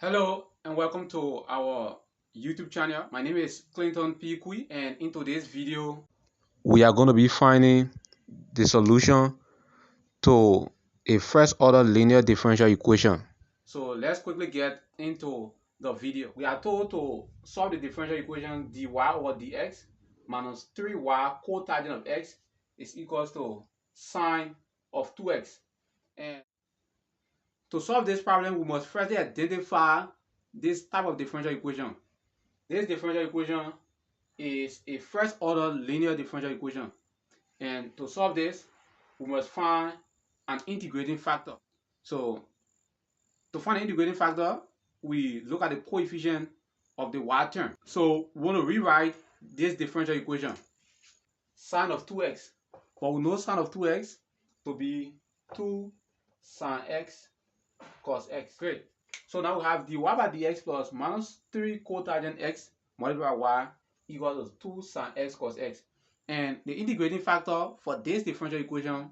Hello and welcome to our YouTube channel. My name is Clinton Pikui, and in today's video we are going to be finding the solution to a first order linear differential equation. So let's quickly get into the video. We are told to solve the differential equation dy over dx minus 3y cotangent of x is equals to sine of 2x. And to solve this problem, we must firstly identify this type of differential equation. This differential equation is a first order linear differential equation. And to solve this, we must find an integrating factor. So to find an integrating factor, we look at the coefficient of the y term. So we want to rewrite this differential equation. Sine of 2x. But we know sine of 2x to be 2 sine x cos x. Great. So now we have dy by dx plus minus 3 cotangent x multiplied by y equals to 2 sine x cos x. And the integrating factor for this differential equation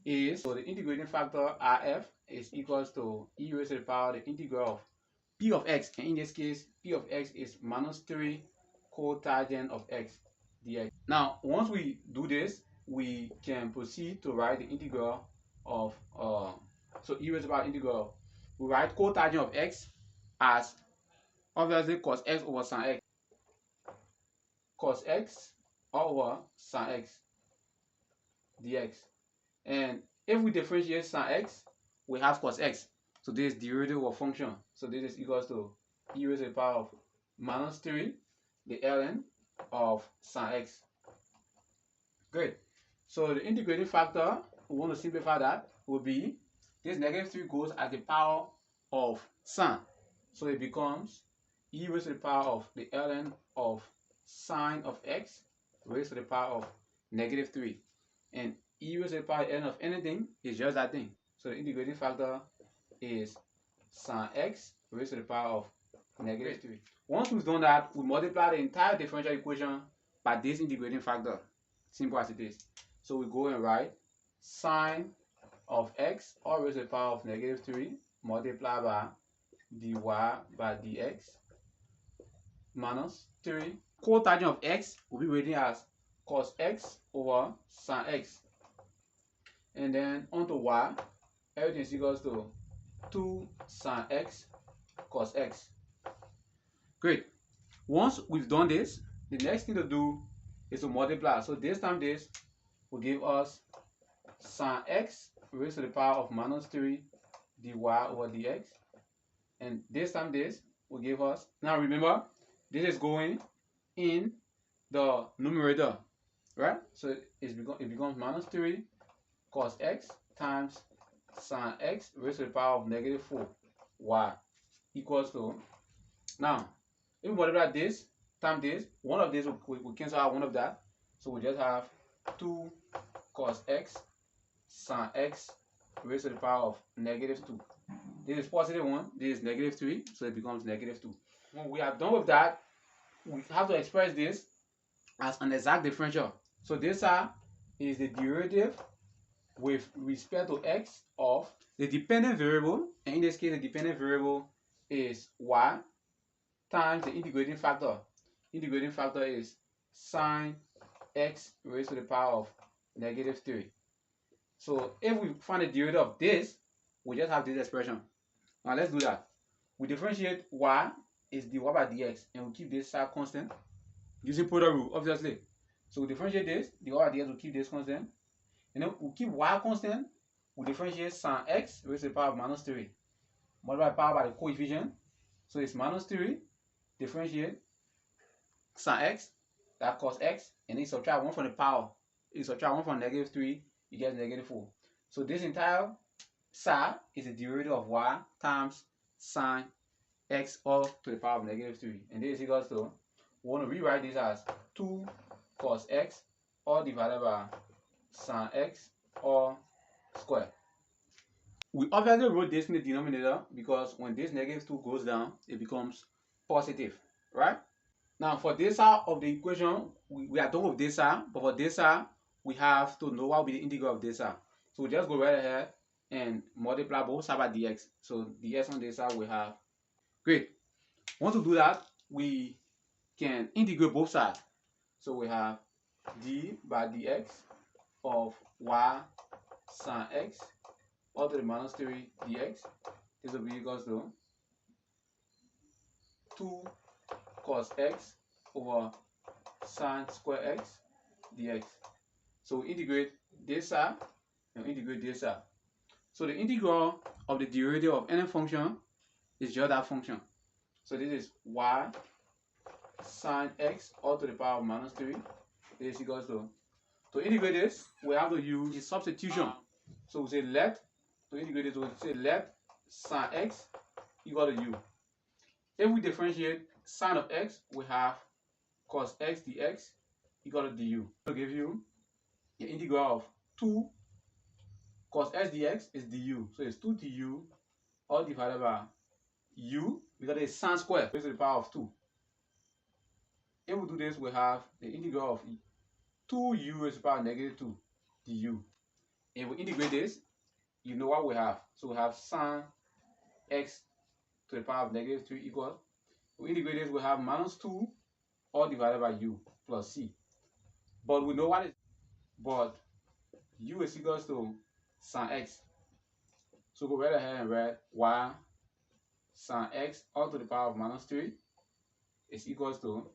is, so the integrating factor Rf is equals to e raised to the power the integral of p of x. And in this case, p of x is minus 3 cotangent of x dx. Now, once we do this, we can proceed to write the integral of, so e raised to the power integral. We write cotangent of x as obviously cos x over sin x. Cos x over sin x dx. And if we differentiate sin x, we have cos x. So this is derivative of function. So this is equals to e raised to the power of minus 3, the ln of sin x. Great. So the integrating factor, we want to simplify that, will be this negative 3 goes as the power of sin. So it becomes e raised to the power of the ln of sine of x raised to the power of negative 3. And e raised to the power n of anything is just that thing. So the integrating factor is sine x raised to the power of negative 3. Once we've done that, we multiply the entire differential equation by this integrating factor. Simple as it is. So we go and write sine of x all raised to the power of negative 3 multiplied by dy by dx minus 3. Cotangent of x will be written as cos x over sin x. And then onto y, everything is equals to 2 sin x cos x. Great. Once we've done this, the next thing to do is to multiply. So this time this will give us sin x raised to the power of minus 3 dy over dx. And this time this will give us, now remember, this is going in the numerator, right? So it becomes minus 3 cos x times sin x raised to the power of negative 4 y equals to, now if we multiply this times this, one of these will cancel out one of that. So we just have 2 cos x sin x raised to the power of negative 2. This is positive 1, this is negative 3, so it becomes negative 2. When we are done with that, we have to express this as an exact differential. So this is the derivative with respect to x of the dependent variable, and in this case the dependent variable is y times the integrating factor. Integrating factor is sine x raised to the power of negative 3. So if we find the derivative of this, we just have this expression. Now let's do that. We differentiate y is dy by dx, and we keep this side constant using product rule, obviously. So we differentiate this, dy by dx, we keep this constant. And then we keep y constant, we differentiate sin x raised to the power of minus 3. Multiply power by the coefficient. So it's minus 3, differentiate sin x, that cos x, and then subtract 1 from the power. You subtract 1 from negative 3, you get negative 4. So this entire side is the derivative of y times sine x all to the power of negative 3. And this is equals to, we want to rewrite this as 2 cos x all divided by sin x all squared. We obviously wrote this in the denominator because when this negative 2 goes down, it becomes positive, right? Now for this side of the equation, we are done with this side, but for this side, we have to know what will be the integral of this side. So we just go right ahead and multiply both sides by dx. So dx on this side we have. Great. Once we do that, we can integrate both sides. So we have d by dx of y sine x all to the minus 3 dx. This will be equals to 2 cos x over sine square x dx. So we integrate this side and integrate this side. So the integral of the derivative of any function is just that function. So this is y sine x all to the power of minus 3. This is equals to integrate this, we have to use a substitution. So we say let, to integrate this, we say let sine x equal to u. If we differentiate sine of x, we have cos x dx equal to du. To give you the integral of 2 cos x dx is du. So it's 2 du all divided by u because it's sine square raised to the power of 2. If we do this, we have the integral of 2u raised to the power of negative 2 du. If we integrate this, you know what we have. So we have sine x to the power of negative 3 equals. We integrate this, we have minus 2 all divided by u plus c. But we know what is, but u is equals to sine x. So go right ahead and write y sine x all to the power of minus 3 is equals to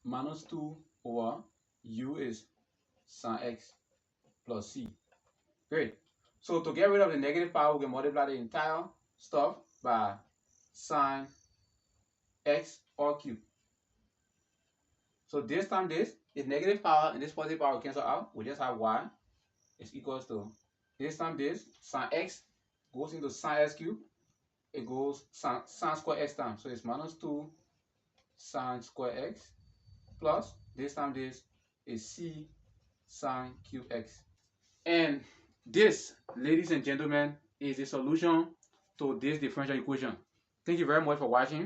minus 2 over u is sine x plus c. Great. So to get rid of the negative power, we can multiply the entire stuff by sine x all cubed. So this time this is negative power and this positive power will cancel out. We just have y is equals to this time this sine x goes into sine x cubed. It goes sine square x times. So it's minus 2 sine square x plus this time this is c sine cube x. And this, ladies and gentlemen, is the solution to this differential equation. Thank you very much for watching.